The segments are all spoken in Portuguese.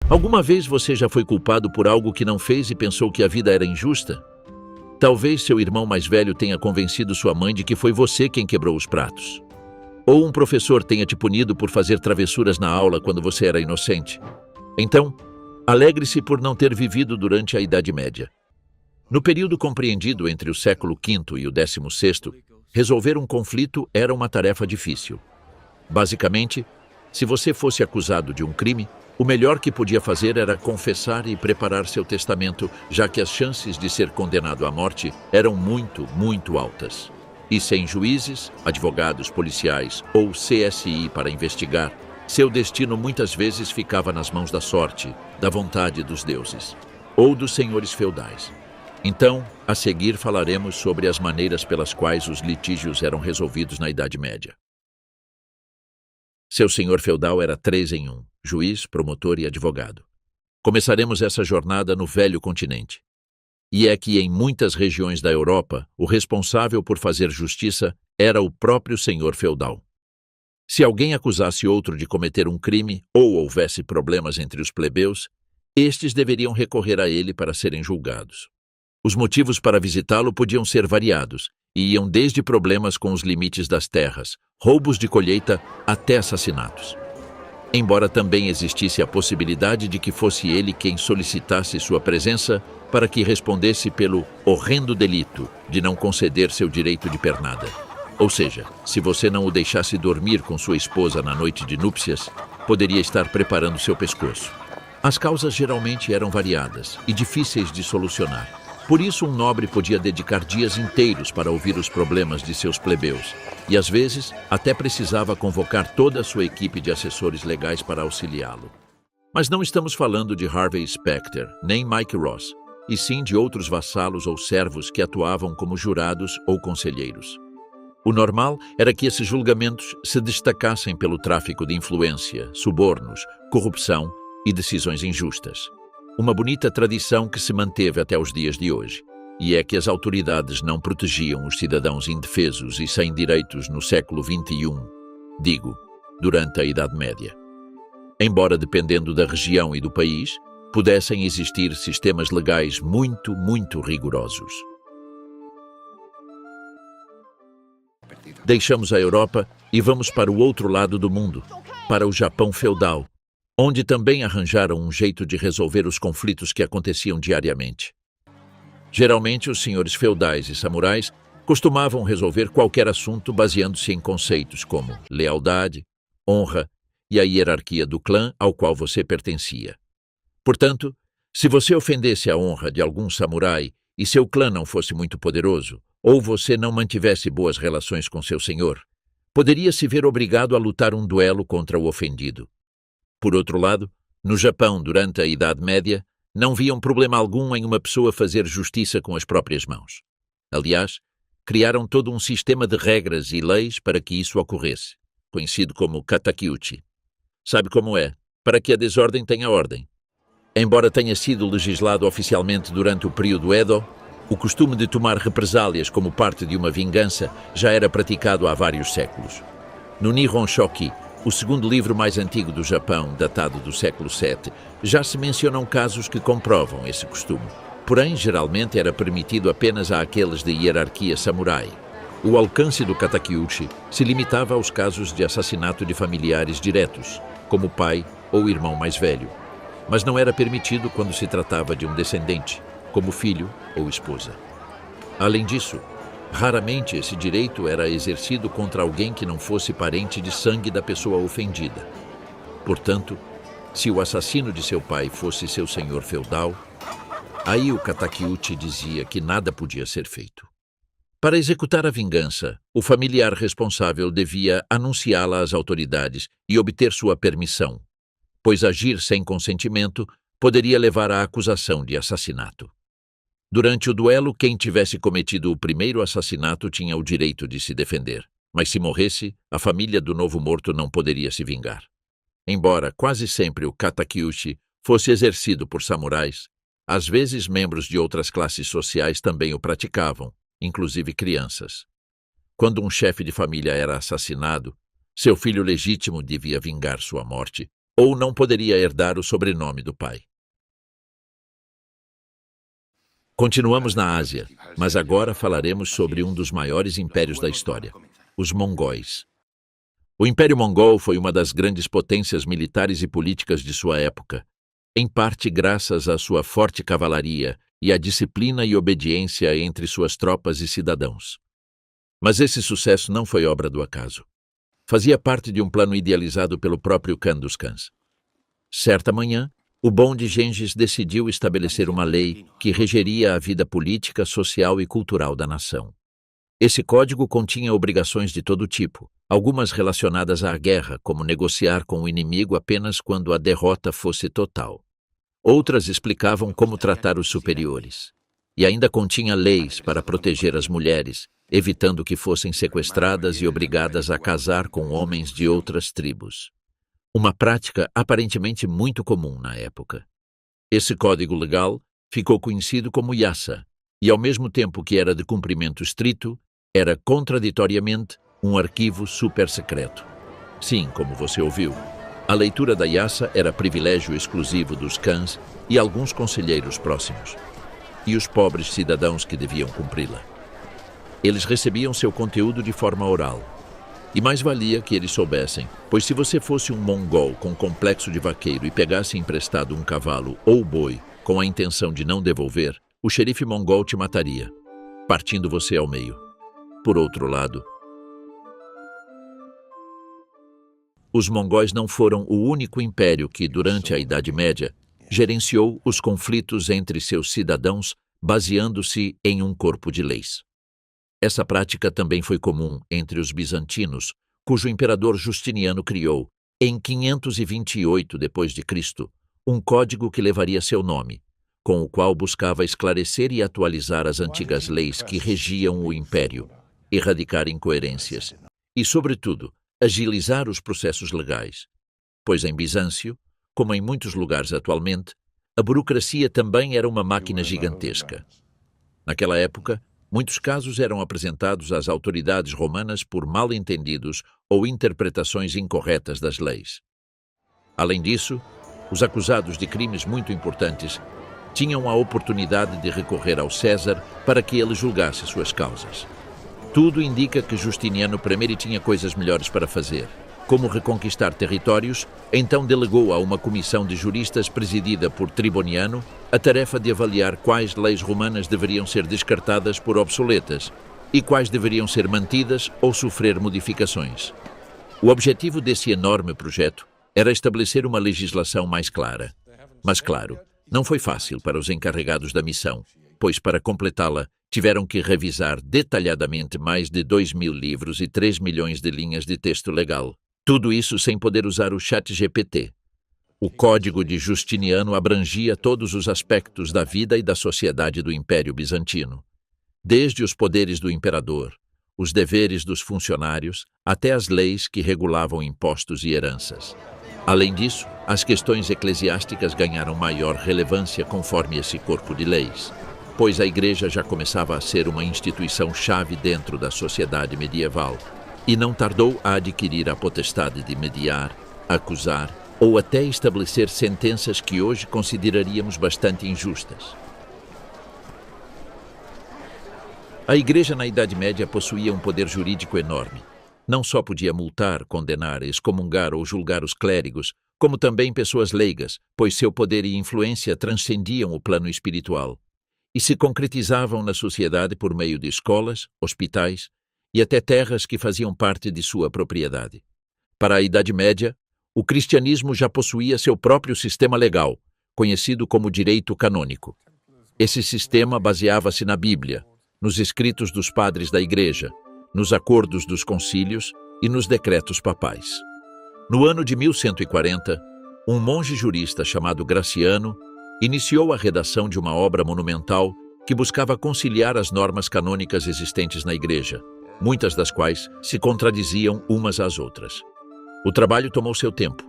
Alguma vez você já foi culpado por algo que não fez e pensou que a vida era injusta? Talvez seu irmão mais velho tenha convencido sua mãe de que foi você quem quebrou os pratos. Ou um professor tenha te punido por fazer travessuras na aula quando você era inocente. Então, alegre-se por não ter vivido durante a Idade Média. No período compreendido entre o século V e o XVI, resolver um conflito era uma tarefa difícil. Basicamente, se você fosse acusado de um crime, o melhor que podia fazer era confessar e preparar seu testamento, já que as chances de ser condenado à morte eram muito, muito altas. E sem juízes, advogados policiais ou CSI para investigar, seu destino muitas vezes ficava nas mãos da sorte, da vontade dos deuses, ou dos senhores feudais. Então, a seguir falaremos sobre as maneiras pelas quais os litígios eram resolvidos na Idade Média. Seu senhor feudal era 3 em 1, juiz, promotor e advogado. Começaremos essa jornada no Velho Continente. E é que em muitas regiões da Europa, o responsável por fazer justiça era o próprio senhor feudal. Se alguém acusasse outro de cometer um crime ou houvesse problemas entre os plebeus, estes deveriam recorrer a ele para serem julgados. Os motivos para visitá-lo podiam ser variados e iam desde problemas com os limites das terras, roubos de colheita, até assassinatos. Embora também existisse a possibilidade de que fosse ele quem solicitasse sua presença para que respondesse pelo horrendo delito de não conceder seu direito de pernada. Ou seja, se você não o deixasse dormir com sua esposa na noite de núpcias, poderia estar preparando seu pescoço. As causas geralmente eram variadas e difíceis de solucionar. Por isso, um nobre podia dedicar dias inteiros para ouvir os problemas de seus plebeus, e às vezes até precisava convocar toda a sua equipe de assessores legais para auxiliá-lo. Mas não estamos falando de Harvey Specter, nem Mike Ross, e sim de outros vassalos ou servos que atuavam como jurados ou conselheiros. O normal era que esses julgamentos se destacassem pelo tráfico de influência, subornos, corrupção e decisões injustas. Uma bonita tradição que se manteve até os dias de hoje, e é que as autoridades não protegiam os cidadãos indefesos e sem direitos no século XXI, durante a Idade Média. Embora, dependendo da região e do país, pudessem existir sistemas legais muito, muito rigorosos. Deixamos a Europa e vamos para o outro lado do mundo, para o Japão feudal, onde também arranjaram um jeito de resolver os conflitos que aconteciam diariamente. Geralmente, os senhores feudais e samurais costumavam resolver qualquer assunto baseando-se em conceitos como lealdade, honra e a hierarquia do clã ao qual você pertencia. Portanto, se você ofendesse a honra de algum samurai e seu clã não fosse muito poderoso, ou você não mantivesse boas relações com seu senhor, poderia se ver obrigado a lutar um duelo contra o ofendido. Por outro lado, no Japão, durante a Idade Média, não viam problema algum em uma pessoa fazer justiça com as próprias mãos. Aliás, criaram todo um sistema de regras e leis para que isso ocorresse, conhecido como katakyuchi. Sabe como é? Para que a desordem tenha ordem. Embora tenha sido legislado oficialmente durante o período Edo, o costume de tomar represálias como parte de uma vingança já era praticado há vários séculos. No Nihon Shoki, o segundo livro mais antigo do Japão, datado do século VII, já se mencionam casos que comprovam esse costume. Porém, geralmente era permitido apenas àqueles de hierarquia samurai. O alcance do katakyuchi se limitava aos casos de assassinato de familiares diretos, como pai ou irmão mais velho. Mas não era permitido quando se tratava de um descendente, como filho ou esposa. Além disso, raramente esse direito era exercido contra alguém que não fosse parente de sangue da pessoa ofendida. Portanto, se o assassino de seu pai fosse seu senhor feudal, aí o katakyuchi dizia que nada podia ser feito. Para executar a vingança, o familiar responsável devia anunciá-la às autoridades e obter sua permissão, pois agir sem consentimento poderia levar à acusação de assassinato. Durante o duelo, quem tivesse cometido o primeiro assassinato tinha o direito de se defender, mas se morresse, a família do novo morto não poderia se vingar. Embora quase sempre o katakyuchi fosse exercido por samurais, às vezes membros de outras classes sociais também o praticavam, inclusive crianças. Quando um chefe de família era assassinado, seu filho legítimo devia vingar sua morte, ou não poderia herdar o sobrenome do pai. Continuamos na Ásia, mas agora falaremos sobre um dos maiores impérios da história, os mongóis. O Império Mongol foi uma das grandes potências militares e políticas de sua época, em parte graças à sua forte cavalaria e à disciplina e obediência entre suas tropas e cidadãos. Mas esse sucesso não foi obra do acaso. Fazia parte de um plano idealizado pelo próprio Khan dos Khans. Certa manhã, o bonde Gengis decidiu estabelecer uma lei que regeria a vida política, social e cultural da nação. Esse código continha obrigações de todo tipo, algumas relacionadas à guerra, como negociar com o inimigo apenas quando a derrota fosse total. Outras explicavam como tratar os superiores. E ainda continha leis para proteger as mulheres, evitando que fossem sequestradas e obrigadas a casar com homens de outras tribos. Uma prática aparentemente muito comum na época. Esse código legal ficou conhecido como Yasa, e ao mesmo tempo que era de cumprimento estrito, era contraditoriamente um arquivo super-secreto. Sim, como você ouviu, a leitura da Yasa era privilégio exclusivo dos Khans e alguns conselheiros próximos, e os pobres cidadãos que deviam cumpri-la. Eles recebiam seu conteúdo de forma oral, e mais valia que eles soubessem, pois se você fosse um mongol com complexo de vaqueiro e pegasse emprestado um cavalo ou boi com a intenção de não devolver, o xerife mongol te mataria, partindo você ao meio. Por outro lado, os mongóis não foram o único império que, durante a Idade Média, gerenciou os conflitos entre seus cidadãos baseando-se em um corpo de leis. Essa prática também foi comum entre os bizantinos, cujo imperador Justiniano criou, em 528 d.C., um código que levaria seu nome, com o qual buscava esclarecer e atualizar as antigas leis que regiam o império, erradicar incoerências e, sobretudo, agilizar os processos legais, pois em Bizâncio, como em muitos lugares atualmente, a burocracia também era uma máquina gigantesca. Naquela época, muitos casos eram apresentados às autoridades romanas por mal-entendidos ou interpretações incorretas das leis. Além disso, os acusados de crimes muito importantes tinham a oportunidade de recorrer ao César para que ele julgasse suas causas. Tudo indica que Justiniano I tinha coisas melhores para fazer, como reconquistar territórios, então delegou a uma comissão de juristas presidida por Triboniano a tarefa de avaliar quais leis romanas deveriam ser descartadas por obsoletas e quais deveriam ser mantidas ou sofrer modificações. O objetivo desse enorme projeto era estabelecer uma legislação mais clara. Mas, claro, não foi fácil para os encarregados da missão, pois para completá-la tiveram que revisar detalhadamente mais de 2.000 livros e 3 milhões de linhas de texto legal. Tudo isso sem poder usar o ChatGPT. O Código de Justiniano abrangia todos os aspectos da vida e da sociedade do Império Bizantino, desde os poderes do imperador, os deveres dos funcionários, até as leis que regulavam impostos e heranças. Além disso, as questões eclesiásticas ganharam maior relevância conforme esse corpo de leis, pois a Igreja já começava a ser uma instituição-chave dentro da sociedade medieval, e não tardou a adquirir a potestade de mediar, acusar ou até estabelecer sentenças que hoje consideraríamos bastante injustas. A Igreja na Idade Média possuía um poder jurídico enorme. Não só podia multar, condenar, excomungar ou julgar os clérigos, como também pessoas leigas, pois seu poder e influência transcendiam o plano espiritual e se concretizavam na sociedade por meio de escolas, hospitais e até terras que faziam parte de sua propriedade. Para a Idade Média, o cristianismo já possuía seu próprio sistema legal, conhecido como direito canônico. Esse sistema baseava-se na Bíblia, nos escritos dos padres da Igreja, nos acordos dos concílios e nos decretos papais. No ano de 1140, um monge jurista chamado Graciano iniciou a redação de uma obra monumental que buscava conciliar as normas canônicas existentes na Igreja, muitas das quais se contradiziam umas às outras. O trabalho tomou seu tempo,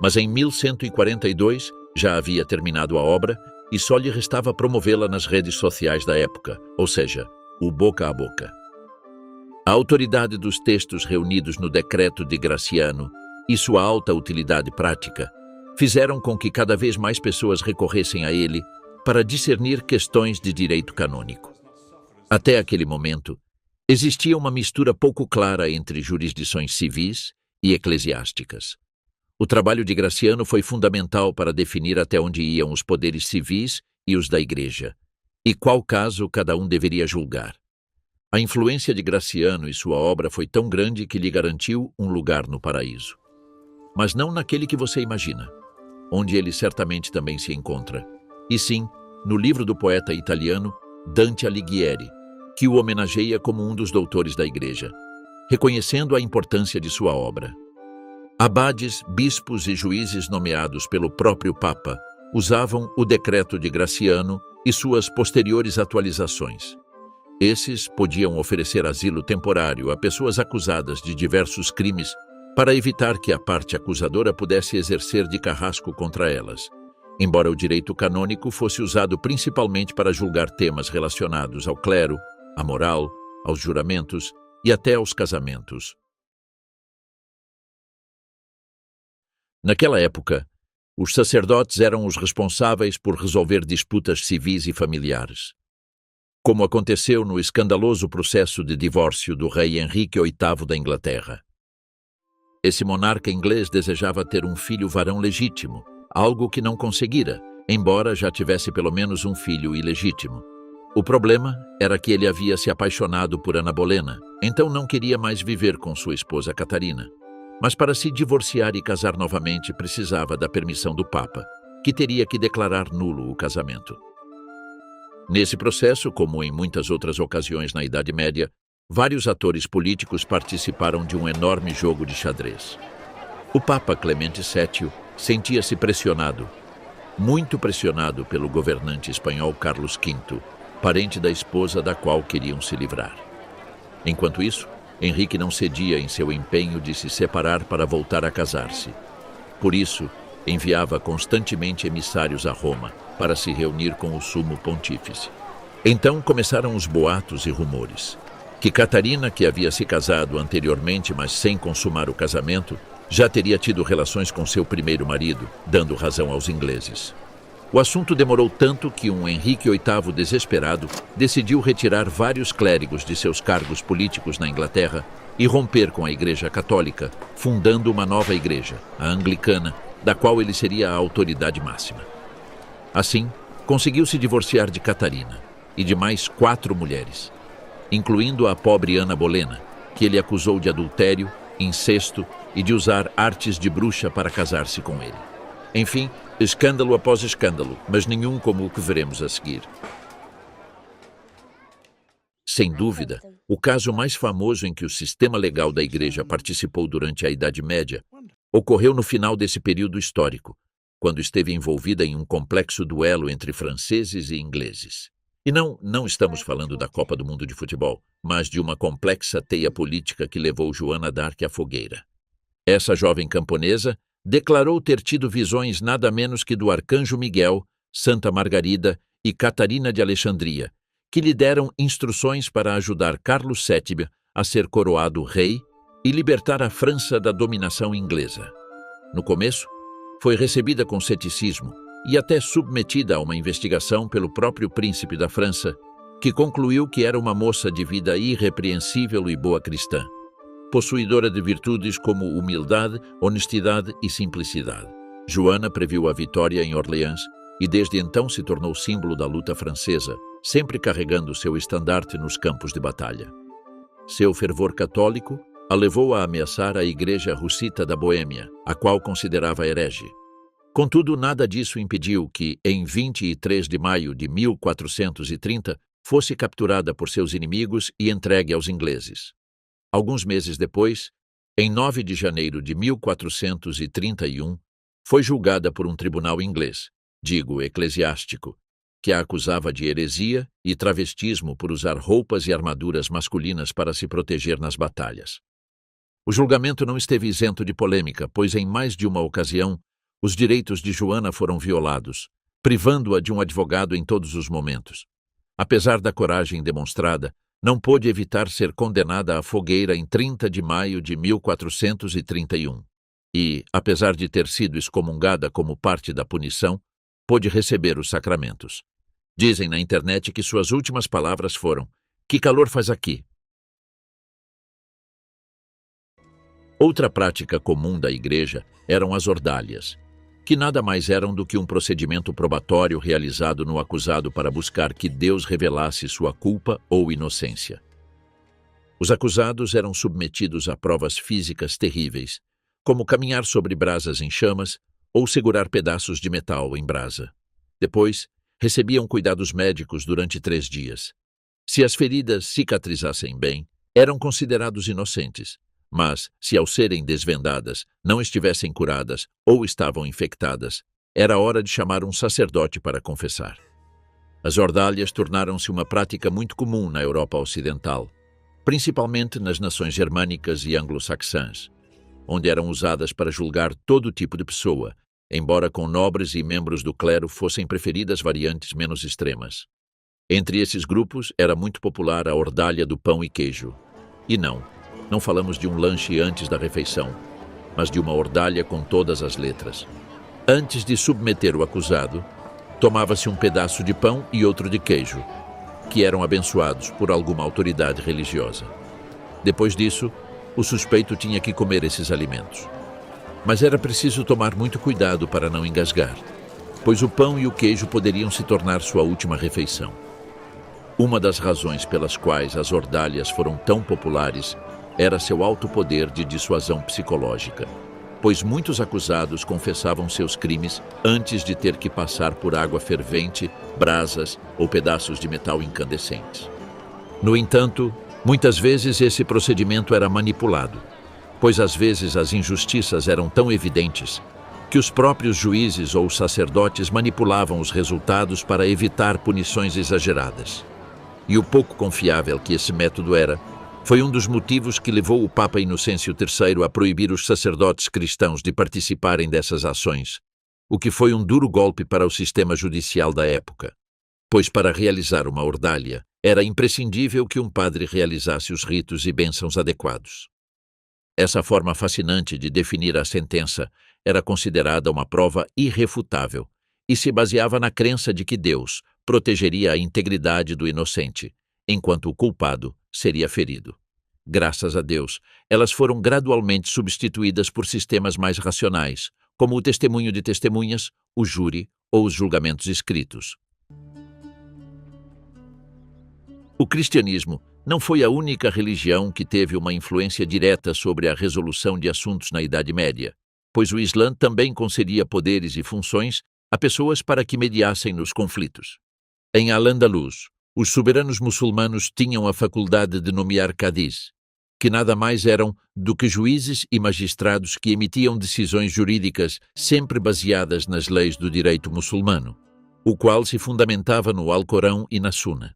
mas em 1142 já havia terminado a obra e só lhe restava promovê-la nas redes sociais da época, ou seja, o boca a boca. A autoridade dos textos reunidos no decreto de Graciano e sua alta utilidade prática fizeram com que cada vez mais pessoas recorressem a ele para discernir questões de direito canônico. Até aquele momento, existia uma mistura pouco clara entre jurisdições civis e eclesiásticas. O trabalho de Graciano foi fundamental para definir até onde iam os poderes civis e os da Igreja, e qual caso cada um deveria julgar. A influência de Graciano e sua obra foi tão grande que lhe garantiu um lugar no paraíso. Mas não naquele que você imagina, onde ele certamente também se encontra, e sim no livro do poeta italiano Dante Alighieri, que o homenageia como um dos doutores da Igreja, reconhecendo a importância de sua obra. Abades, bispos e juízes nomeados pelo próprio Papa usavam o decreto de Graciano e suas posteriores atualizações. Esses podiam oferecer asilo temporário a pessoas acusadas de diversos crimes para evitar que a parte acusadora pudesse exercer de carrasco contra elas, embora o direito canônico fosse usado principalmente para julgar temas relacionados ao clero, à moral, aos juramentos e até aos casamentos. Naquela época, os sacerdotes eram os responsáveis por resolver disputas civis e familiares, como aconteceu no escandaloso processo de divórcio do rei Henrique VIII da Inglaterra. Esse monarca inglês desejava ter um filho varão legítimo, algo que não conseguira, embora já tivesse pelo menos um filho ilegítimo. O problema era que ele havia se apaixonado por Ana Bolena, então não queria mais viver com sua esposa Catarina. Mas para se divorciar e casar novamente precisava da permissão do Papa, que teria que declarar nulo o casamento. Nesse processo, como em muitas outras ocasiões na Idade Média, vários atores políticos participaram de um enorme jogo de xadrez. O Papa Clemente VII sentia-se pressionado, muito pressionado pelo governante espanhol Carlos V, parente da esposa da qual queriam se livrar. Enquanto isso, Henrique não cedia em seu empenho de se separar para voltar a casar-se. Por isso, enviava constantemente emissários a Roma para se reunir com o sumo pontífice. Então começaram os boatos e rumores. Que Catarina, que havia se casado anteriormente, mas sem consumar o casamento, já teria tido relações com seu primeiro marido, dando razão aos ingleses. O assunto demorou tanto que um Henrique VIII desesperado decidiu retirar vários clérigos de seus cargos políticos na Inglaterra e romper com a Igreja Católica, fundando uma nova igreja, a Anglicana, da qual ele seria a autoridade máxima. Assim, conseguiu se divorciar de Catarina e de mais 4 mulheres, incluindo a pobre Ana Bolena, que ele acusou de adultério, incesto e de usar artes de bruxa para casar-se com ele. Enfim, escândalo após escândalo, mas nenhum como o que veremos a seguir. Sem dúvida, o caso mais famoso em que o sistema legal da Igreja participou durante a Idade Média ocorreu no final desse período histórico, quando esteve envolvida em um complexo duelo entre franceses e ingleses. E não estamos falando da Copa do Mundo de futebol, mas de uma complexa teia política que levou Joana d'Arc à fogueira. Essa jovem camponesa declarou ter tido visões nada menos que do Arcanjo Miguel, Santa Margarida e Catarina de Alexandria, que lhe deram instruções para ajudar Carlos VII a ser coroado rei e libertar a França da dominação inglesa. No começo, foi recebida com ceticismo e até submetida a uma investigação pelo próprio príncipe da França, que concluiu que era uma moça de vida irrepreensível e boa cristã, possuidora de virtudes como humildade, honestidade e simplicidade. Joana previu a vitória em Orleans e desde então se tornou símbolo da luta francesa, sempre carregando seu estandarte nos campos de batalha. Seu fervor católico a levou a ameaçar a Igreja Russita da Boêmia, a qual considerava herege. Contudo, nada disso impediu que, em 23 de maio de 1430, fosse capturada por seus inimigos e entregue aos ingleses. Alguns meses depois, em 9 de janeiro de 1431, foi julgada por um tribunal inglês, digo eclesiástico, que a acusava de heresia e travestismo por usar roupas e armaduras masculinas para se proteger nas batalhas. O julgamento não esteve isento de polêmica, pois em mais de uma ocasião, os direitos de Joana foram violados, privando-a de um advogado em todos os momentos. Apesar da coragem demonstrada, não pôde evitar ser condenada à fogueira em 30 de maio de 1431. e, apesar de ter sido excomungada como parte da punição, pôde receber os sacramentos. Dizem na internet que suas últimas palavras foram: "Que calor faz aqui?" Outra prática comum da igreja eram as ordalhas, que nada mais eram do que um procedimento probatório realizado no acusado para buscar que Deus revelasse sua culpa ou inocência. Os acusados eram submetidos a provas físicas terríveis, como caminhar sobre brasas em chamas ou segurar pedaços de metal em brasa. Depois, recebiam cuidados médicos durante 3 dias. Se as feridas cicatrizassem bem, eram considerados inocentes, mas, se ao serem desvendadas, não estivessem curadas ou estavam infectadas, era hora de chamar um sacerdote para confessar. As ordalhas tornaram-se uma prática muito comum na Europa Ocidental, principalmente nas nações germânicas e anglo-saxãs, onde eram usadas para julgar todo tipo de pessoa, embora com nobres e membros do clero fossem preferidas variantes menos extremas. Entre esses grupos era muito popular a ordalha do pão e queijo. E não falamos de um lanche antes da refeição, mas de uma ordalha com todas as letras. Antes de submeter o acusado, tomava-se um pedaço de pão e outro de queijo, que eram abençoados por alguma autoridade religiosa. Depois disso, o suspeito tinha que comer esses alimentos. Mas era preciso tomar muito cuidado para não engasgar, pois o pão e o queijo poderiam se tornar sua última refeição. Uma das razões pelas quais as ordalhas foram tão populares era seu alto poder de dissuasão psicológica, pois muitos acusados confessavam seus crimes antes de ter que passar por água fervente, brasas ou pedaços de metal incandescentes. No entanto, muitas vezes esse procedimento era manipulado, pois às vezes as injustiças eram tão evidentes que os próprios juízes ou sacerdotes manipulavam os resultados para evitar punições exageradas. E o pouco confiável que esse método era, foi um dos motivos que levou o Papa Inocêncio III a proibir os sacerdotes cristãos de participarem dessas ações, o que foi um duro golpe para o sistema judicial da época, pois para realizar uma ordalha era imprescindível que um padre realizasse os ritos e bênçãos adequados. Essa forma fascinante de definir a sentença era considerada uma prova irrefutável e se baseava na crença de que Deus protegeria a integridade do inocente, enquanto o culpado seria ferido. Graças a Deus, elas foram gradualmente substituídas por sistemas mais racionais, como o testemunho de testemunhas, o júri ou os julgamentos escritos. O cristianismo não foi a única religião que teve uma influência direta sobre a resolução de assuntos na Idade Média, pois o Islã também concedia poderes e funções a pessoas para que mediassem nos conflitos. Em Al-Andalus, os soberanos muçulmanos tinham a faculdade de nomear cadis, que nada mais eram do que juízes e magistrados que emitiam decisões jurídicas sempre baseadas nas leis do direito muçulmano, o qual se fundamentava no Alcorão e na Sunna.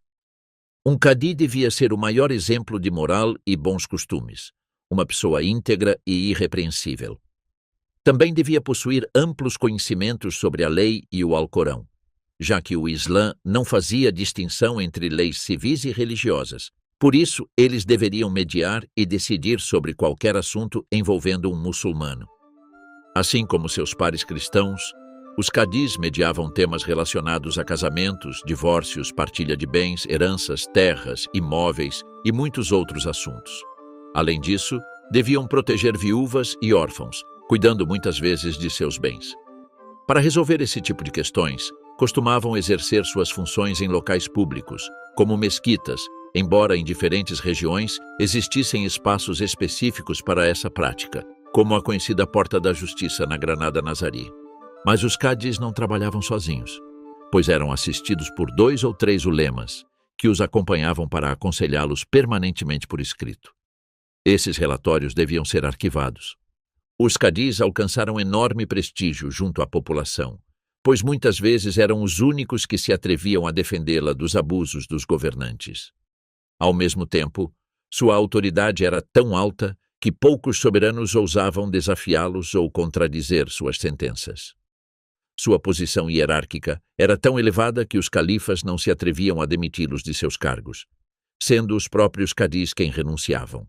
Um cadi devia ser o maior exemplo de moral e bons costumes, uma pessoa íntegra e irrepreensível. Também devia possuir amplos conhecimentos sobre a lei e o Alcorão, já que o Islã não fazia distinção entre leis civis e religiosas. Por isso, eles deveriam mediar e decidir sobre qualquer assunto envolvendo um muçulmano. Assim como seus pares cristãos, os cadis mediavam temas relacionados a casamentos, divórcios, partilha de bens, heranças, terras, imóveis e muitos outros assuntos. Além disso, deviam proteger viúvas e órfãos, cuidando muitas vezes de seus bens. Para resolver esse tipo de questões, costumavam exercer suas funções em locais públicos, como mesquitas, embora em diferentes regiões existissem espaços específicos para essa prática, como a conhecida Porta da Justiça na Granada Nazari. Mas os cadis não trabalhavam sozinhos, pois eram assistidos por 2 ou 3 ulemas, que os acompanhavam para aconselhá-los permanentemente por escrito. Esses relatórios deviam ser arquivados. Os cadis alcançaram enorme prestígio junto à população, pois muitas vezes eram os únicos que se atreviam a defendê-la dos abusos dos governantes. Ao mesmo tempo, sua autoridade era tão alta que poucos soberanos ousavam desafiá-los ou contradizer suas sentenças. Sua posição hierárquica era tão elevada que os califas não se atreviam a demiti-los de seus cargos, sendo os próprios cadis quem renunciavam.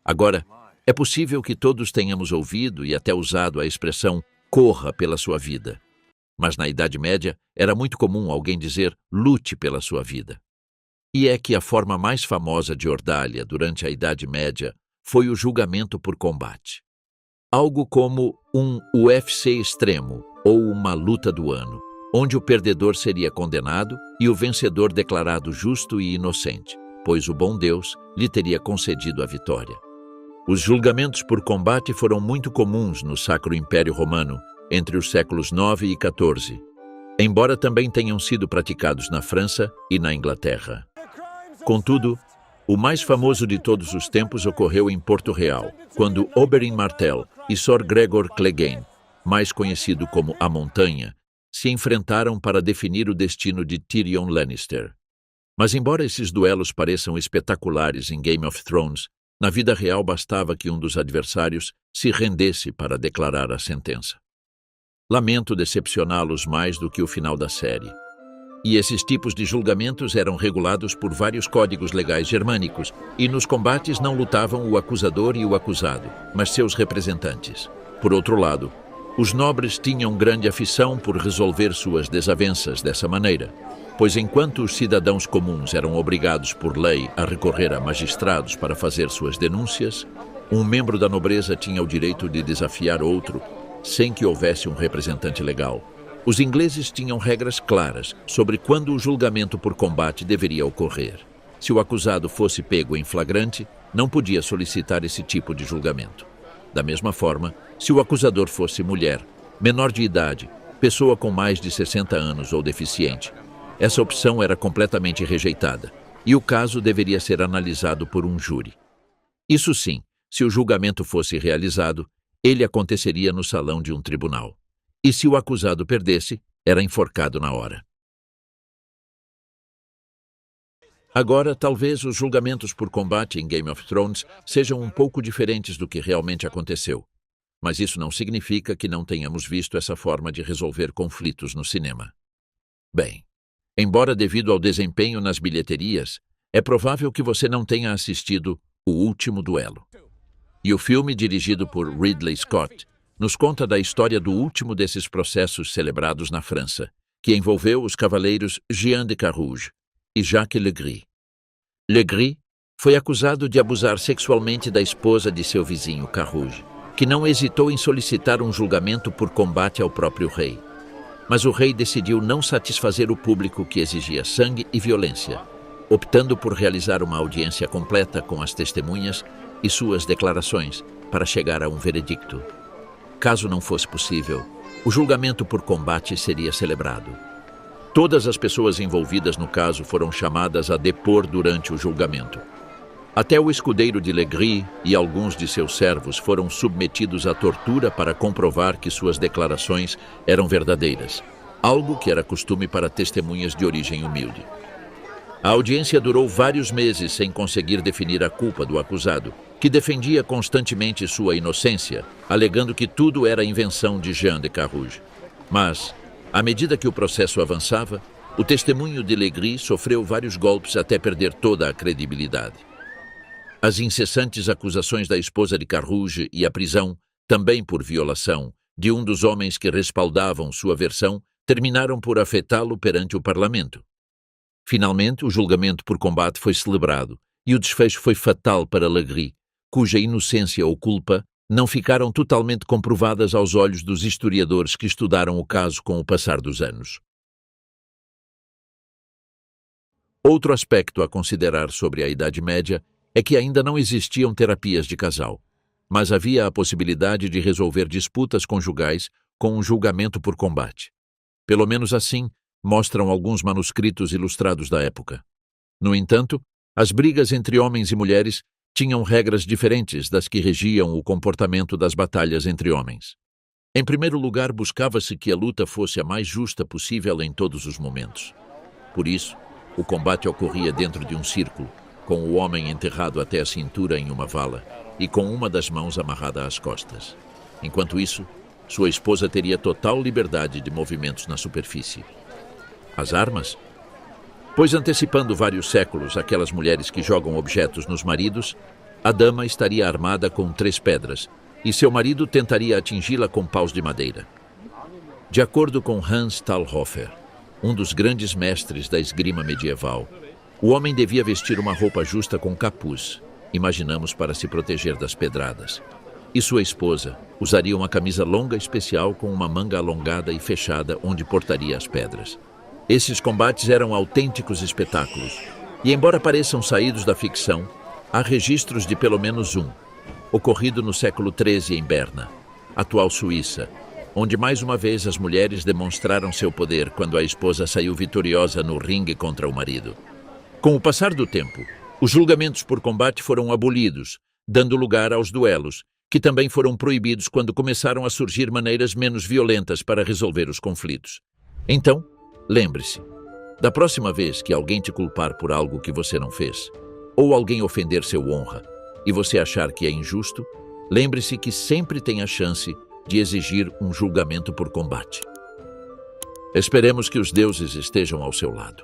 Agora, É possível que todos tenhamos ouvido e até usado a expressão corra pela sua vida. Mas na Idade Média era muito comum alguém dizer lute pela sua vida. E é que a forma mais famosa de ordalha durante a Idade Média foi o julgamento por combate. Algo como um UFC extremo ou uma luta do ano, onde o perdedor seria condenado e o vencedor declarado justo e inocente, pois o bom Deus lhe teria concedido a vitória. Os julgamentos por combate foram muito comuns no Sacro Império Romano entre os séculos 9 e 14, embora também tenham sido praticados na França e na Inglaterra. Contudo, o mais famoso de todos os tempos ocorreu em Porto Real, quando Oberyn Martell e Sir Gregor Clegane, mais conhecido como A Montanha, se enfrentaram para definir o destino de Tyrion Lannister. Mas embora esses duelos pareçam espetaculares em Game of Thrones, na vida real bastava que um dos adversários se rendesse para declarar a sentença. Lamento decepcioná-los mais do que o final da série. E esses tipos de julgamentos eram regulados por vários códigos legais germânicos, e nos combates não lutavam o acusador e o acusado, mas seus representantes. Por outro lado, os nobres tinham grande afição por resolver suas desavenças dessa maneira, pois enquanto os cidadãos comuns eram obrigados por lei a recorrer a magistrados para fazer suas denúncias, um membro da nobreza tinha o direito de desafiar outro sem que houvesse um representante legal. Os ingleses tinham regras claras sobre quando o julgamento por combate deveria ocorrer. Se o acusado fosse pego em flagrante, não podia solicitar esse tipo de julgamento. Da mesma forma, se o acusador fosse mulher, menor de idade, pessoa com mais de 60 anos ou deficiente, essa opção era completamente rejeitada, e o caso deveria ser analisado por um júri. Isso sim, se o julgamento fosse realizado, ele aconteceria no salão de um tribunal. E se o acusado perdesse, era enforcado na hora. Agora, talvez os julgamentos por combate em Game of Thrones sejam um pouco diferentes do que realmente aconteceu. Mas isso não significa que não tenhamos visto essa forma de resolver conflitos no cinema. Bem, embora devido ao desempenho nas bilheterias, é provável que você não tenha assistido O Último Duelo. E o filme, dirigido por Ridley Scott, nos conta da história do último desses processos celebrados na França, que envolveu os cavaleiros Jean de Carrouge e Jacques Legris. Legris foi acusado de abusar sexualmente da esposa de seu vizinho Carrouge, que não hesitou em solicitar um julgamento por combate ao próprio rei. Mas o rei decidiu não satisfazer o público que exigia sangue e violência, optando por realizar uma audiência completa com as testemunhas e suas declarações para chegar a um veredicto. Caso não fosse possível, o julgamento por combate seria celebrado. Todas as pessoas envolvidas no caso foram chamadas a depor durante o julgamento. Até o escudeiro de Legris e alguns de seus servos foram submetidos à tortura para comprovar que suas declarações eram verdadeiras, algo que era costume para testemunhas de origem humilde. A audiência durou vários meses sem conseguir definir a culpa do acusado, que defendia constantemente sua inocência, alegando que tudo era invenção de Jean de Carrouge. Mas, à medida que o processo avançava, o testemunho de Legris sofreu vários golpes até perder toda a credibilidade. As incessantes acusações da esposa de Carrouge e a prisão, também por violação, de um dos homens que respaldavam sua versão, terminaram por afetá-lo perante o parlamento. Finalmente, o julgamento por combate foi celebrado, e o desfecho foi fatal para Legris, cuja inocência ou culpa não ficaram totalmente comprovadas aos olhos dos historiadores que estudaram o caso com o passar dos anos. Outro aspecto a considerar sobre a Idade Média é que ainda não existiam terapias de casal, mas havia a possibilidade de resolver disputas conjugais com um julgamento por combate. Pelo menos assim, mostram alguns manuscritos ilustrados da época. No entanto, as brigas entre homens e mulheres tinham regras diferentes das que regiam o comportamento das batalhas entre homens. Em primeiro lugar, buscava-se que a luta fosse a mais justa possível em todos os momentos. Por isso, o combate ocorria dentro de um círculo, com o homem enterrado até a cintura em uma vala e com uma das mãos amarrada às costas. Enquanto isso, sua esposa teria total liberdade de movimentos na superfície. As armas? Pois antecipando vários séculos aquelas mulheres que jogam objetos nos maridos, A dama estaria armada com 3 pedras, e seu marido tentaria atingi-la com paus de madeira. De acordo com Hans Talhofer, um dos grandes mestres da esgrima medieval, o homem devia vestir uma roupa justa com capuz, imaginamos para se proteger das pedradas. E sua esposa usaria uma camisa longa especial com uma manga alongada e fechada onde portaria as pedras. Esses combates eram autênticos espetáculos, e embora pareçam saídos da ficção, há registros de pelo menos um, ocorrido no século XIII em Berna, atual Suíça, onde mais uma vez as mulheres demonstraram seu poder quando a esposa saiu vitoriosa no ringue contra o marido. Com o passar do tempo, os julgamentos por combate foram abolidos, dando lugar aos duelos, que também foram proibidos quando começaram a surgir maneiras menos violentas para resolver os conflitos. Então, lembre-se, da próxima vez que alguém te culpar por algo que você não fez, ou alguém ofender seu honra, e você achar que é injusto, lembre-se que sempre tem a chance de exigir um julgamento por combate. Esperemos que os deuses estejam ao seu lado.